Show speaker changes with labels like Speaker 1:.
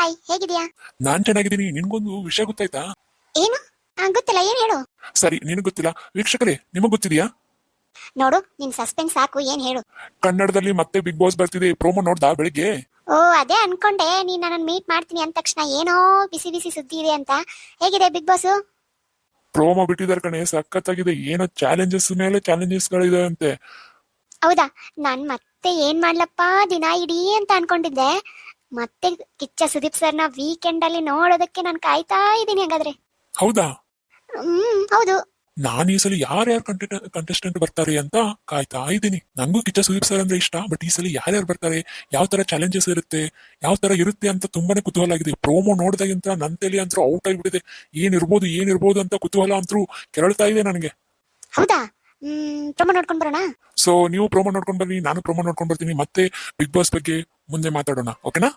Speaker 1: Hi, ಹೇಗಿದ್ಯಾ?
Speaker 2: ನಾನ್ ಚೆನ್ನಾಗಿದ್ದೀನಿ. ನಿನ್ಗೊಂದು ವಿಷಯ ಗೊತ್ತಾಯ್ತಾ?
Speaker 1: ಏನು? ಗೊತ್ತಿಲ್ಲ, ಏನ್ ಹೇಳು.
Speaker 2: ಸರಿ, ನಿನಗ್ ಗೊತ್ತಿಲ್ಲ. ವೀಕ್ಷಕರೇ, ನಿಮಗ್ ಗೊತ್ತಿದ್ಯಾ?
Speaker 1: ನೋಡು, ನಿನ್ ಸಸ್ಪೆನ್ಸ್ ಸಾಕು, ಏನ್ ಹೇಳು.
Speaker 2: ಕನ್ನಡದಲ್ಲಿ ಮತ್ತೆ ಬಿಗ್ ಬಾಸ್ ಬರ್ತಿದೆ. ಪ್ರೋಮೋ ನೋಡ್ದಾ ಬೆಳಿಗ್ಗೆ?
Speaker 1: ಓ, ಅದೇ ಅನ್ಕೊಂಡೆ ನೀನ್ ನನ್ನ ಮೀಟ್ ಮಾಡ್ತೀನಿ ಅಂದ ತಕ್ಷಣ ಏನೋ ಬಿಸಿ ಬಿಸಿ ಸುದ್ದಿ ಇದೆ ಅಂತ. ಹೇಗಿದೆ ಬಿಗ್ ಬಾಸ್?
Speaker 2: ಪ್ರೋಮೋ ಬಿಟ್ಟಿದಾರೆ ಕಣೆ, ಸಖತ್ತಾಗಿದೆ. ಏನೋ ಚಾಲೆಂಜಸ್ ಮೇಲೆ ಚಾಲೆಂಜಸ್ ಗಳಿದೆ ಅಂತೆ.
Speaker 1: ಹೌದಾ? ನಾನ್ ಮತ್ತೆ ಏನ್ ಮಾಡ್ಲಪ್ಪ ದಿನ ಇಡೀ ಅಂತ ಅನ್ಕೊಂಡಿದ್ದೆ. ಮತ್ತೆ ಕಿಚ್ಚ ಸುದೀಪ್ ಸರ್ನ ವೀಕೆಂಡ್ ಅಲ್ಲಿ ನೋಡೋದಕ್ಕೆ ನಾನು ಕಾಯ್ತಾ ಇದ್ದೀನಿ. ಹಾಗಾದ್ರೆ
Speaker 2: ಹೌದಾ?
Speaker 1: ಹೌದು.
Speaker 2: ನಾನ್ ಈ ಸಲ ಯಾರ್ಯಾರು ಕಂಟೆಸ್ಟೆಂಟ್ ಬರ್ತಾರೆ ಅಂತ ಕಾಯ್ತಾ ಇದ್ದೀನಿ. ನಂಗೂ ಕಿಚ್ಚ ಸುದೀಪ್ ಸರ್ ಅಂದ್ರೆ ಇಷ್ಟ. ಬಟ್ ಈ ಸಲ ಯಾರ್ಯಾರು ಬರ್ತಾರೆ, ಯಾವ ತರ ಚಾಲೆಂಜಸ್ ಇರುತ್ತೆ, ಯಾವ ತರ ಇರುತ್ತೆ ಅಂತ ತುಂಬಾನೇ ಕುತೂಹಲ ಆಗಿದೆ. ಪ್ರೋಮೋ ನೋಡ್ದಾಗಿಂತ ನನ್ ತಲೆ ಅಂತೂ ಔಟ್ ಆಗಿಬಿಟ್ಟಿದೆ. ಏನಿರ್ಬೋದು ಅಂತ ಕುತೂಹಲ ಅಂತೂ ಕೆರಳ್ತಾ ಇದೆ ನನಗೆ.
Speaker 1: ಹೌದಾ? ಪ್ರೊಮೋ ನೋಡ್ಕೊಂಡ್ ಬರೋಣ.
Speaker 2: ಸೊ ನೀವು ಪ್ರೋಮೋ ನೋಡ್ಕೊಂಡ್ ಬರ್ರಿ, ನಾನು ಪ್ರೋಮೋ ನೋಡ್ಕೊಂಡ್ ಬರ್ತೀನಿ. ಮತ್ತೆ ಬಿಗ್ ಬಾಸ್ ಬಗ್ಗೆ ಮುಂದೆ ಮಾತಾಡೋಣ, ಓಕೆನಾ?